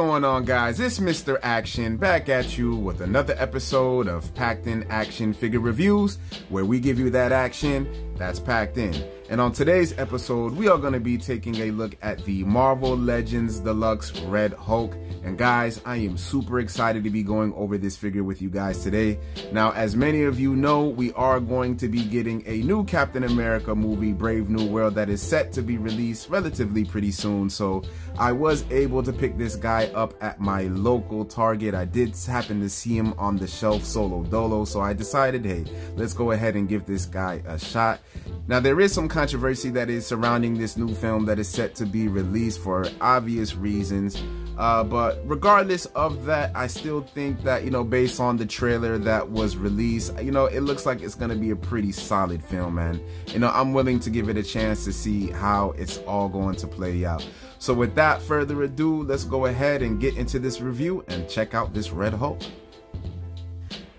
going on, guys? It's Mr. Action back at you with another episode of Packed In Action Figure Reviews, where we give you that action that's packed in. And on today's episode, we are going to be taking a look at the Marvel Legends Deluxe Red Hulk. And guys, I am super excited to be going over this figure with you guys today. Now, as many of you know, we are going to be getting a new Captain America movie, Brave New World, that is set to be released relatively pretty soon. So I was able to pick this guy up at my local Target. I did happen to see him on the shelf solo dolo, so I decided, hey, let's go ahead and give this guy a shot. Now, there is some controversy that is surrounding this new film that is set to be released for obvious reasons. But regardless of that, I still think that, you know, based on the trailer that was released, you know, it looks like it's going to be a pretty solid film, and, you know, I'm willing to give it a chance to see how it's all going to play out. So without further ado, let's go ahead and get into this review and check out this Red Hulk.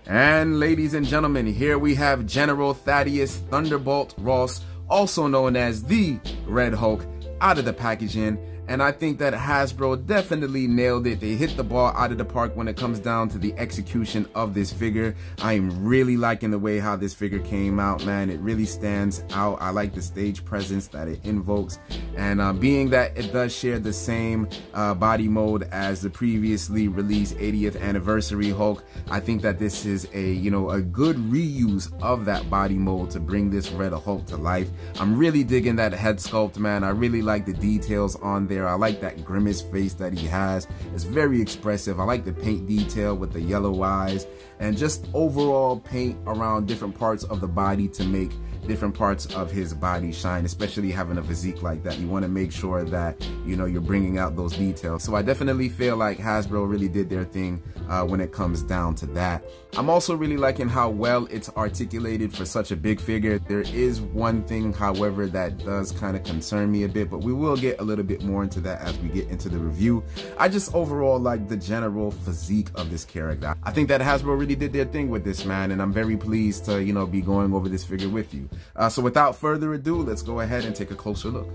And ladies and gentlemen, here we have General Thaddeus Thunderbolt Ross, also known as the Red Hulk, out of the packaging. And I think that Hasbro definitely nailed it. They hit the ball out of the park when it comes down to the execution of this figure. I am really liking the way how this figure came out, man. It really stands out. I like the stage presence that it invokes. And being that it does share the same body mode as the previously released 80th anniversary Hulk, I think that this is a, you know, a good reuse of that body mode to bring this Red Hulk to life. I'm really digging that head sculpt, man. I really like the details on there. I like that grimace face that he has. It's very expressive. I like the paint detail with the yellow eyes and just overall paint around different parts of the body to make different parts of his body shine, especially having a physique like that. You want to make sure that, you know, you're bringing out those details. So I definitely feel like Hasbro really did their thing when it comes down to that. I'm also really liking how well it's articulated for such a big figure. There is one thing, however, that does kind of concern me a bit, but we will get a little bit more into that as we get into the review. I just overall like the general physique of this character. I think that Hasbro really did their thing with this, man, and I'm very pleased to, you know, be going over this figure with you. So without further ado, let's go ahead and take a closer look.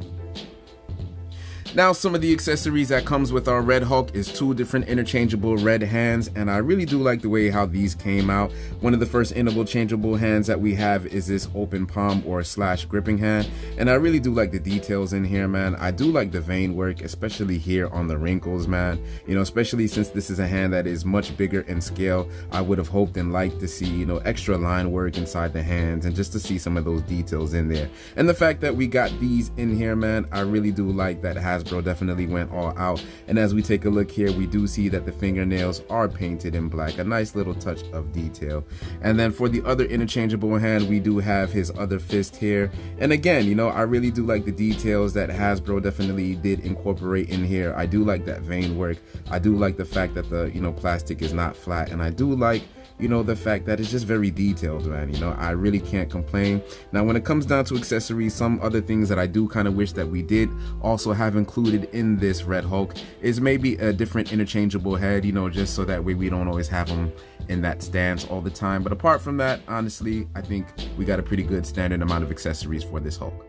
Now, some of the accessories that comes with our Red Hulk is two different interchangeable red hands, and I really do like the way how these came out. One of the first interchangeable hands that we have is this open palm or slash gripping hand, and I really do like the details in here, man. I do like the vein work, especially here on the wrinkles, man. You know, especially since this is a hand that is much bigger in scale, I would have hoped and liked to see, you know, extra line work inside the hands and just to see some of those details in there. And the fact that we got these in here, man, I really do like that Hasbro definitely went all out. And as we take a look here, we do see that the fingernails are painted in black, a nice little touch of detail. And then for the other interchangeable hand, we do have his other fist here. And again, you know, I really do like the details that Hasbro definitely did incorporate in here. I do like that vein work. I do like the fact that the, you know, plastic is not flat, and I do like, you know, the fact that it's just very detailed, man. You know, I really can't complain. Now, when it comes down to accessories, some other things that I do kind of wish that we did also have included in this Red Hulk is maybe a different interchangeable head, you know, just so that way we don't always have them in that stance all the time. But apart from that, honestly, I think we got a pretty good standard amount of accessories for this Hulk.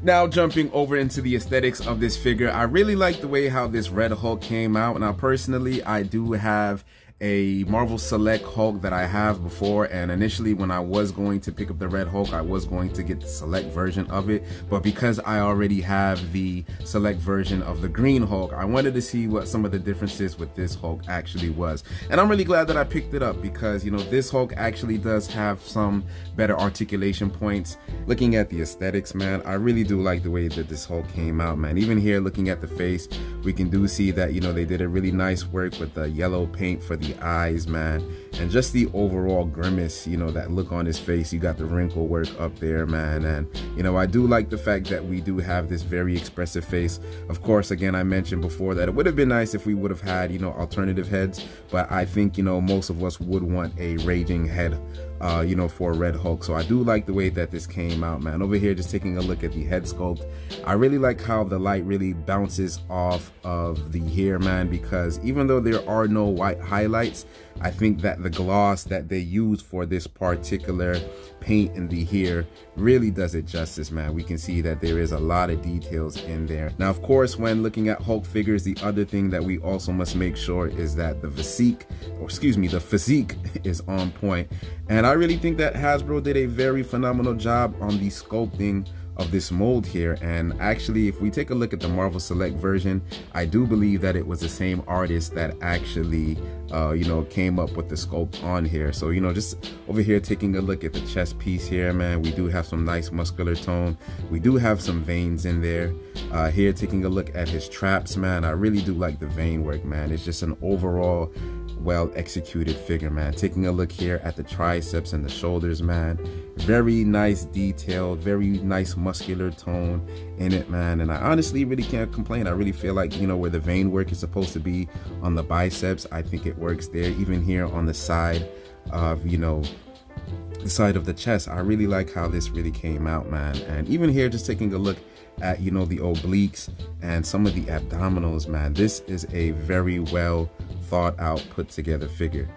Now, jumping over into the aesthetics of this figure, I really like the way how this Red Hulk came out. Now, personally, I do have a Marvel Select Hulk that I have before, and initially when I was going to pick up the Red Hulk, I was going to get the Select version of it, but because I already have the Select version of the Green Hulk, I wanted to see what some of the differences with this Hulk actually was. And I'm really glad that I picked it up because, you know, this Hulk actually does have some better articulation points. Looking at the aesthetics, man, I really do like the way that this Hulk came out, man. Even here, looking at the face, we can do see that, you know, they did a really nice work with the yellow paint for the eyes, man, and just the overall grimace, you know, that look on his face. You got the wrinkle work up there, man, and, you know, I do like the fact that we do have this very expressive face. Of course, again, I mentioned before that it would have been nice if we would have had, you know, alternative heads, but I think, you know, most of us would want a raging head, you know, for Red Hulk. So I do like the way that this came out, man. Over here, just taking a look at the head sculpt, I really like how the light really bounces off of the hair, man, because even though there are no white highlights, I think that the gloss that they use for this particular paint in the hair really does it justice, man. We can see that there is a lot of details in there. Now, of course, when looking at Hulk figures, the other thing that we also must make sure is that the physique is on point. And I really think that Hasbro did a very phenomenal job on the sculpting of this mold here. And actually, if we take a look at the Marvel Select version, I do believe that it was the same artist that actually came up with the sculpt on here. So just over here taking a look at the chest piece here, man, we do have some nice muscular tone. We do have some veins in there. Here taking a look at his traps, man, I really do like the vein work, man. It's just an overall well executed figure, man. Taking a look here at the triceps and the shoulders, man, very nice detail, very nice muscular tone in it, man. And I honestly really can't complain. I really feel like, where the vein work is supposed to be on the biceps, I think it works there. Even here on the side of the side of the chest, I really like how this really came out, man. And even here, just taking a look at the obliques and some of the abdominals, man, this is a very well thought out, put together figure.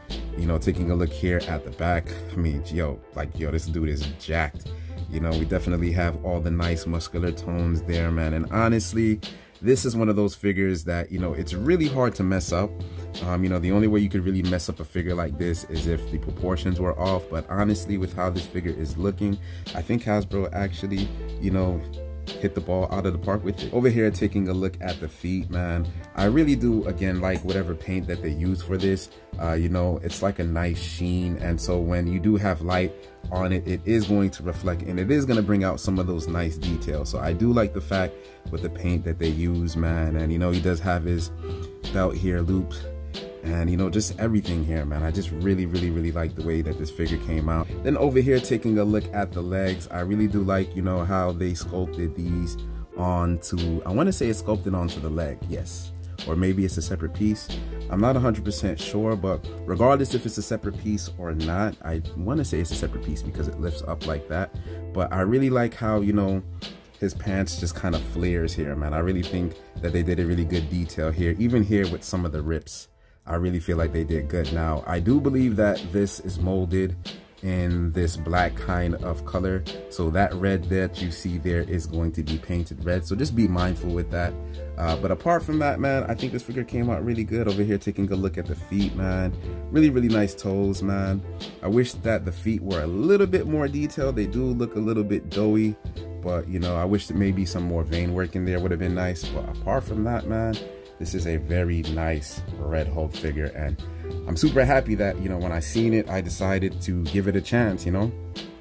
Taking a look here at the back, I mean, this dude is jacked. We definitely have all the nice muscular tones there, man. And honestly, this is one of those figures that it's really hard to mess up. The only way you could really mess up a figure like this is if the proportions were off. But honestly, with how this figure is looking, I think Hasbro actually hit the ball out of the park with it. Over here taking a look at the feet, man, I really do again like whatever paint that they use for this. It's like a nice sheen, and so when you do have light on it, it is going to reflect and it is going to bring out some of those nice details. So I do like the fact with the paint that they use, man. And he does have his belt here looped, and just everything here, man. I just really like the way that this figure came out. Then over here taking a look at the legs, I really do like how they sculpted these onto, I want to say it's sculpted onto the leg, yes, or maybe it's a separate piece. I'm not 100% sure, but regardless if it's a separate piece or not, I want to say it's a separate piece because it lifts up like that. But I really like how his pants just kind of flares here, man. I really think that they did a really good detail here. Even here with some of the rips, I really feel like they did good. Now, I do believe that this is molded in this black kind of color, so that red that you see there is going to be painted red, so just be mindful with that. But apart from that, man, I think this figure came out really good. Over here taking a look at the feet, man, really nice toes, man. I wish that the feet were a little bit more detailed. They do look a little bit doughy, but I wish that maybe some more vein work in there would have been nice. But apart from that, man, this is a very nice Red Hulk figure, and I'm super happy that, when I seen it, I decided to give it a chance,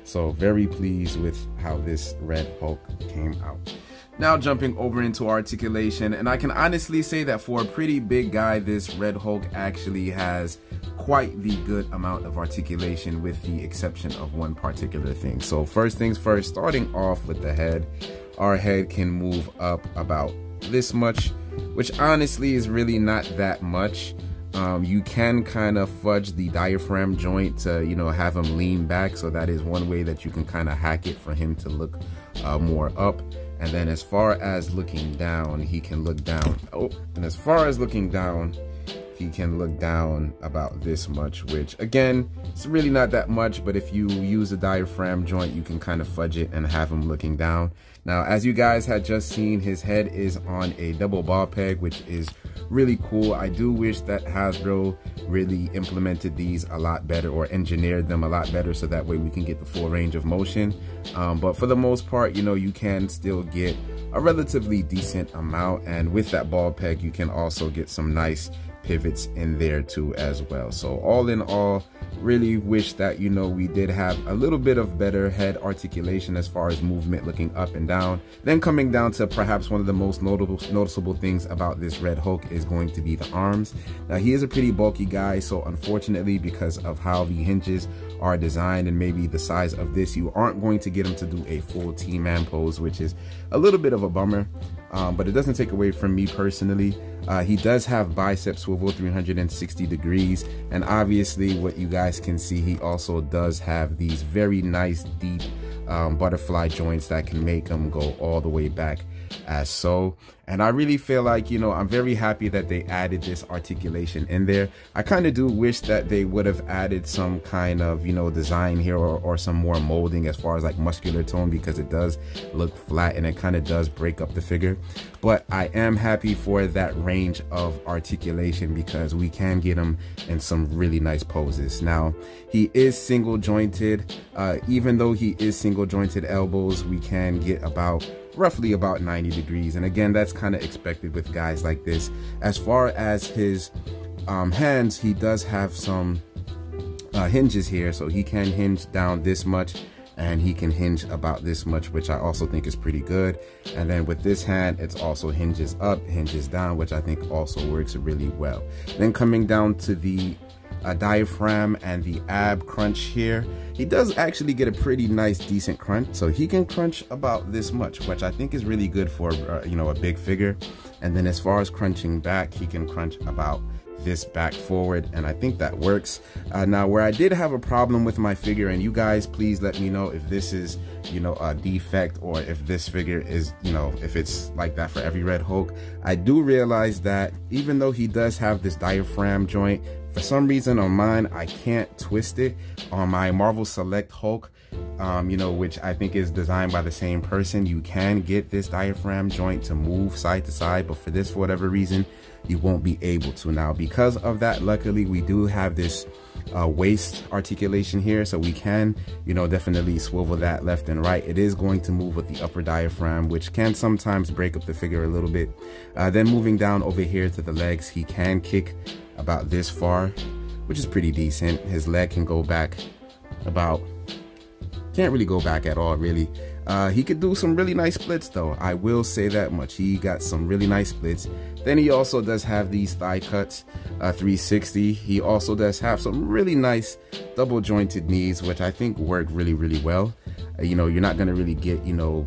So very pleased with how this Red Hulk came out. Now jumping over into articulation, and I can honestly say that for a pretty big guy, this Red Hulk actually has quite the good amount of articulation, with the exception of one particular thing. So first things first, starting off with the head, our head can move up about this much, which honestly is really not that much. You can kind of fudge the diaphragm joint to have him lean back, so that is one way that you can kind of hack it for him to look more up. And then as far as looking down, he can look down. And as far as looking down, he can look down about this much, which again, it's really not that much, but if you use a diaphragm joint, you can kind of fudge it and have him looking down. Now, as you guys had just seen, his head is on a double ball peg, which is really cool. I do wish that Hasbro really implemented these a lot better, or engineered them a lot better, so that way we can get the full range of motion. But for the most part, you can still get a relatively decent amount, and with that ball peg, you can also get some nice pivots in there too as well. So all in all, really wish that we did have a little bit of better head articulation as far as movement looking up and down. Then coming down to perhaps one of the most noticeable things about this Red Hulk is going to be the arms. Now, he is a pretty bulky guy, so unfortunately, because of how the hinges are designed and maybe the size of this, you aren't going to get him to do a full T-man pose, which is a little bit of a bummer. But it doesn't take away from me personally. He does have bicep swivel 360 degrees, and obviously what you guys can see, he also does have these very nice deep butterfly joints that can make him go all the way back as so. And I really feel like, you know, I'm very happy that they added this articulation in there. I kind of do wish that they would have added some kind of, you know, design here, or some more molding as far as like muscular tone, because it does look flat and it kind of does break up the figure. But I am happy for that range of articulation, because we can get him in some really nice poses. Now, he is single jointed. Even though he is single jointed elbows, we can get roughly about 90 degrees. And again, that's kind of expected with guys like this. As far as his hands, he does have some hinges here, so he can hinge down this much and he can hinge about this much, which I also think is pretty good. And then with this hand, it's also hinges up, hinges down, which I think also works really well. Then coming down to the diaphragm and the ab crunch here, he does actually get a pretty nice decent crunch. So he can crunch about this much, which I think is really good for you know, a big figure. And then as far as crunching back, he can crunch about this back forward, and I think that works. Now, where I did have a problem with my figure, and you guys please let me know if this is, you know, a defect, or if this figure is, you know, if it's like that for every Red Hulk. I do realize that even though he does have this diaphragm joint, for some reason on mine I can't twist it. On my Marvel Select Hulk, you know, which I think is designed by the same person, you can get this diaphragm joint to move side to side, but for this, for whatever reason, you won't be able to. Now, because of that, luckily we do have this waist articulation here, so we can, you know, definitely swivel that left and right. It is going to move with the upper diaphragm, which can sometimes break up the figure a little bit. Then moving down over here to the legs, he can kick about this far, which is pretty decent. His leg can go back about, can't really go back at all really. He could do some really nice splits though, I will say that much. He got some really nice splits. Then he also does have these thigh cuts, 360. He also does have some really nice double jointed knees, which I think work really, really well. You know, you're not gonna really get, you know,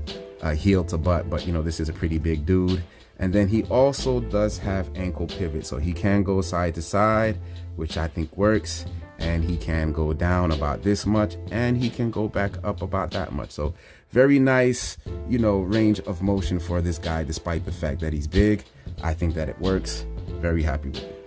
heel to butt, but you know, this is a pretty big dude. And then he also does have ankle pivot, so he can go side to side, which I think works. And he can go down about this much, and he can go back up about that much. So very nice, you know, range of motion for this guy, despite the fact that he's big. I think that it works. Very happy with it.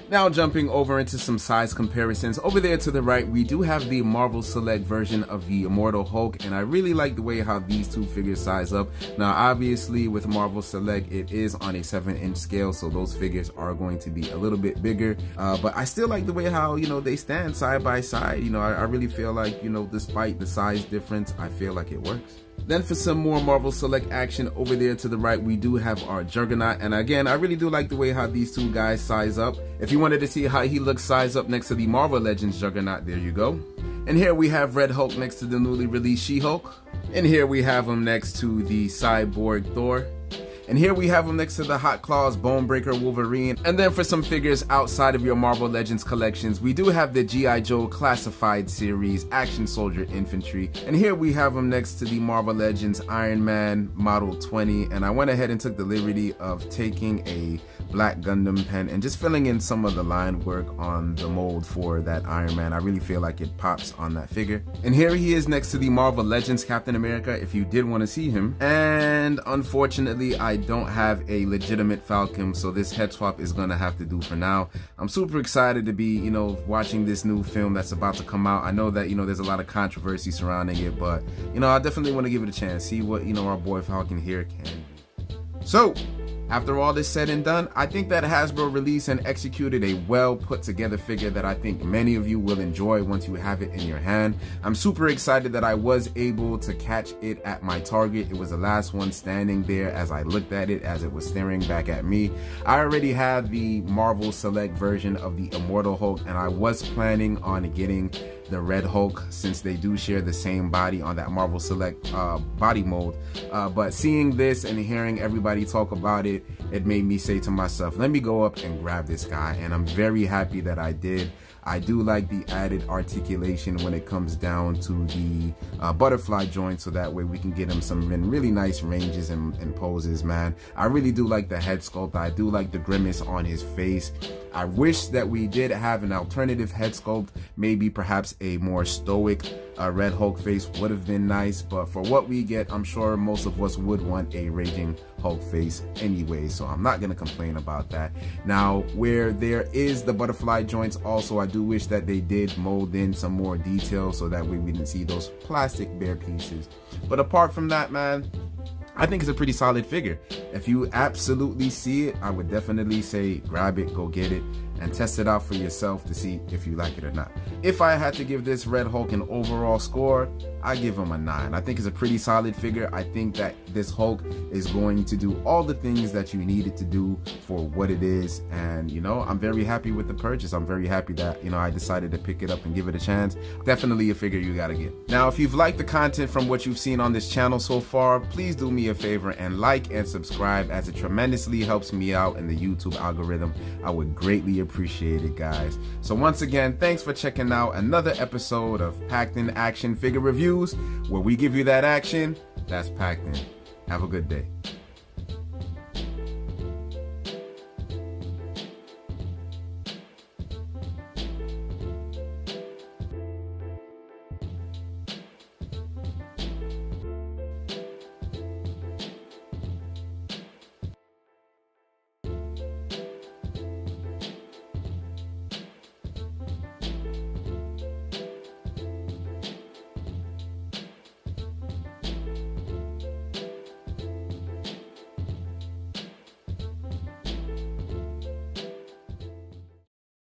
Now jumping over into some size comparisons. Over there to the right, we do have the Marvel Select version of the Immortal Hulk, and I really like the way how these two figures size up. Now obviously with Marvel Select, it is on a 7-inch scale, so those figures are going to be a little bit bigger, but I still like the way how, you know, they stand side by side. You know, I really feel like, you know, despite the size difference, I feel like it works. Then for some more Marvel Select action, over there to the right, we do have our Juggernaut. And again, I really do like the way how these two guys size up. If you wanted to see how he looks size up next to the Marvel Legends Juggernaut, there you go. And here we have Red Hulk next to the newly released She-Hulk. And here we have him next to the Cyborg Thor. And here we have him next to the Hot Claws Bonebreaker Wolverine. And then for some figures outside of your Marvel Legends collections, we do have the G.I. Joe Classified Series Action Soldier Infantry. And here we have him next to the Marvel Legends Iron Man Model 20. And I went ahead and took the liberty of taking a black Gundam pen and just filling in some of the line work on the mold for that Iron Man. I really feel like it pops on that figure. And here he is next to the Marvel Legends Captain America, if you did want to see him. And unfortunately, I don't have a legitimate Falcon, so this head swap is gonna have to do for now. I'm super excited to be, you know, watching this new film that's about to come out. I know that, you know, there's a lot of controversy surrounding it, but, you know, I definitely want to give it a chance, see what, you know, our boy Falcon here can do. So after all this said and done, I think that Hasbro released and executed a well put together figure that I think many of you will enjoy once you have it in your hand. I'm super excited that I was able to catch it at my target. It was the last one standing there as I looked at it, as it was staring back at me. I already had the Marvel Select version of the Immortal Hulk, and I was planning on getting the Red Hulk, since they do share the same body on that Marvel Select body mold. But seeing this and hearing everybody talk about it, it made me say to myself, let me go up and grab this guy. And I'm very happy that I did. I do like the added articulation when it comes down to the butterfly joint, so that way we can get him some really nice ranges and poses, man. I really do like the head sculpt. I do like the grimace on his face. I wish that we did have an alternative head sculpt, maybe perhaps a more stoic Red Hulk face would have been nice, but for what we get, I'm sure most of us would want a Raging Hulk face anyway, so I'm not gonna complain about that. Now, where there is the butterfly joints also, I do wish that they did mold in some more detail so that way we didn't see those plastic bare pieces. But apart from that, man, I think it's a pretty solid figure. If you absolutely see it, I would definitely say grab it, go get it, and test it out for yourself to see if you like it or not. If I had to give this Red Hulk an overall score, I give him a 9. I think it's a pretty solid figure. I think that this Hulk is going to do all the things that you need it to do for what it is, and you know, I'm very happy with the purchase. I'm very happy that, you know, I decided to pick it up and give it a chance. Definitely a figure you gotta get. Now, if you've liked the content from what you've seen on this channel so far, please do me a favor and like and subscribe, as it tremendously helps me out in the YouTube algorithm. I would greatly appreciate it, guys. So once again, thanks for checking out another episode of Packed In Action Figure Reviews, where we give you that action that's packed in. Have a good day.